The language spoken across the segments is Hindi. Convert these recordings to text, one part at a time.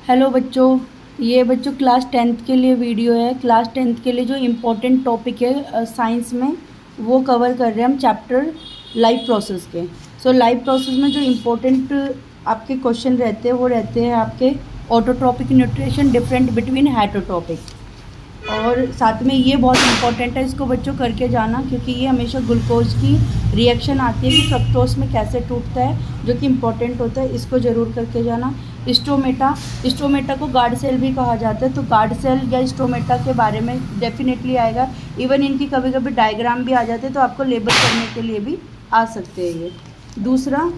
हेलो बच्चों, ये बच्चों क्लास टेंथ के लिए वीडियो है। क्लास टेंथ के लिए जो इम्पोर्टेंट टॉपिक है साइंस में, वो कवर कर रहे हैं हम चैप्टर लाइफ प्रोसेस के। लाइफ प्रोसेस में जो इम्पोर्टेंट आपके क्वेश्चन रहते हैं वो रहते हैं आपके autotrophic nutrition different between heterotrophic. और साथ में ये बहुत इंपॉर्टेंट है, इसको बच्चों करके जाना, क्योंकि ये हमेशा ग्लूकोज की रिएक्शन आती है कि फ्रक्टोज में कैसे टूटता है, जो कि इम्पोर्टेंट होता है। इसको ज़रूर करके जाना। स्टोमेटा को गार्ड सेल भी कहा जाता है, तो गार्ड सेल या स्टोमेटा के बारे में डेफिनेटली आएगा। इवन इनकी कभी कभी डायग्राम भी आ जाते हैं, तो आपको लेबल करने के लिए भी आ सकते हैं ये। दूसरा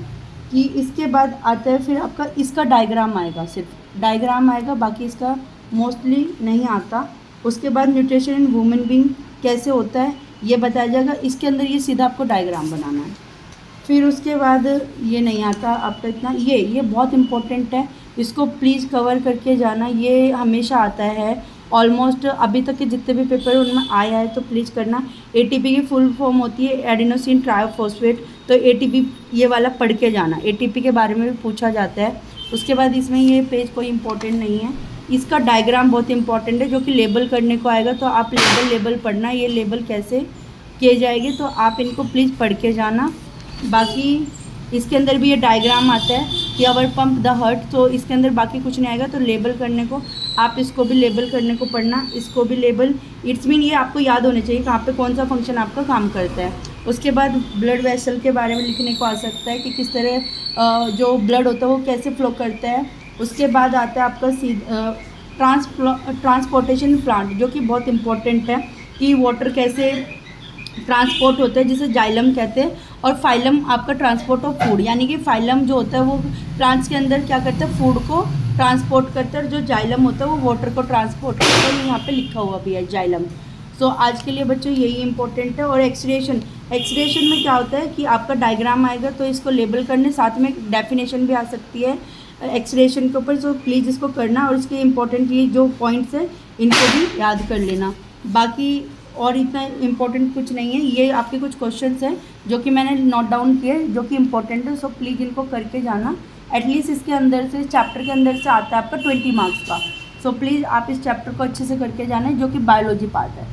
कि इसके बाद आता है फिर आपका इसका डायग्राम आएगा, सिर्फ डायग्राम आएगा, बाकी इसका मोस्टली नहीं आता। उसके बाद न्यूट्रिशन इन वुमेन बीइंग कैसे होता है ये बताया जाएगा। इसके अंदर ये सीधा आपको डायग्राम बनाना है। फिर उसके बाद ये नहीं आता आपका इतना, ये बहुत इम्पोर्टेंट है, इसको प्लीज़ कवर करके जाना। ये हमेशा आता है, ऑलमोस्ट अभी तक के जितने भी पेपर उनमें आया है, तो प्लीज़ करना। एटीपी की फुल फॉर्म होती है एडिनोसिन ट्राइफॉस्फेट, तो एटीपी ये वाला पढ़ के जाना। एटीपी के बारे में भी पूछा जाता है। उसके बाद इसमें ये पेज कोई इंपॉर्टेंट नहीं है, इसका डायग्राम बहुत इंपॉर्टेंट है, जो कि लेबल करने को आएगा, तो आप लेबल पढ़ना, ये लेबल कैसे किए जाएंगे, तो आप इनको प्लीज़ पढ़ के जाना। बाकी इसके अंदर भी ये डायग्राम आता है कि अवर पंप द हर्ट, तो इसके अंदर बाकी कुछ नहीं आएगा, तो लेबल करने को आप इसको भी लेबल करने को पढ़ना, इसको भी लेबल। इट्स मीन ये आपको याद होने चाहिए कहाँ पे कौन सा फंक्शन आपका काम करता है। उसके बाद ब्लड वेसल के बारे में लिखने को आ सकता है कि किस तरह जो ब्लड होता है वो कैसे फ्लो करता है। उसके बाद आता है आपका ट्रांसपोर्टेशन प्लांट, जो कि बहुत इंपॉर्टेंट है कि वाटर कैसे ट्रांसपोर्ट होता है, जिसे जाइलम कहते हैं। और फाइलम आपका ट्रांसपोर्ट ऑफ फूड, यानी कि फाइलम जो होता है वो प्लांट्स के अंदर क्या करता है, फूड को ट्रांसपोर्ट करता है, और जो जाइलम होता है वो वाटर को ट्रांसपोर्ट करता है। यहाँ पे लिखा हुआ भी है जाइलम। आज के लिए बच्चों यही इंपॉर्टेंट है। और एक्सरेशन में क्या होता है कि आपका डायग्राम आएगा, तो इसको लेबल करने, साथ में डेफिनेशन भी आ सकती है एक्सरेशन के ऊपर। प्लीज़ इसको करना, और इसके इंपॉर्टेंट ये जो पॉइंट्स है इनको भी याद कर लेना। बाकी और इतना इम्पोर्टेंट कुछ नहीं है, ये आपके कुछ क्वेश्चंस हैं जो कि मैंने नोट डाउन किए, जो कि इम्पोर्टेंट है। प्लीज़ इनको करके जाना। एटलीस्ट इसके अंदर से, चैप्टर के अंदर से आता है आपका 20 मार्क्स का। प्लीज़ आप इस चैप्टर को अच्छे से करके जाना, जो कि बायोलॉजी पार्ट है।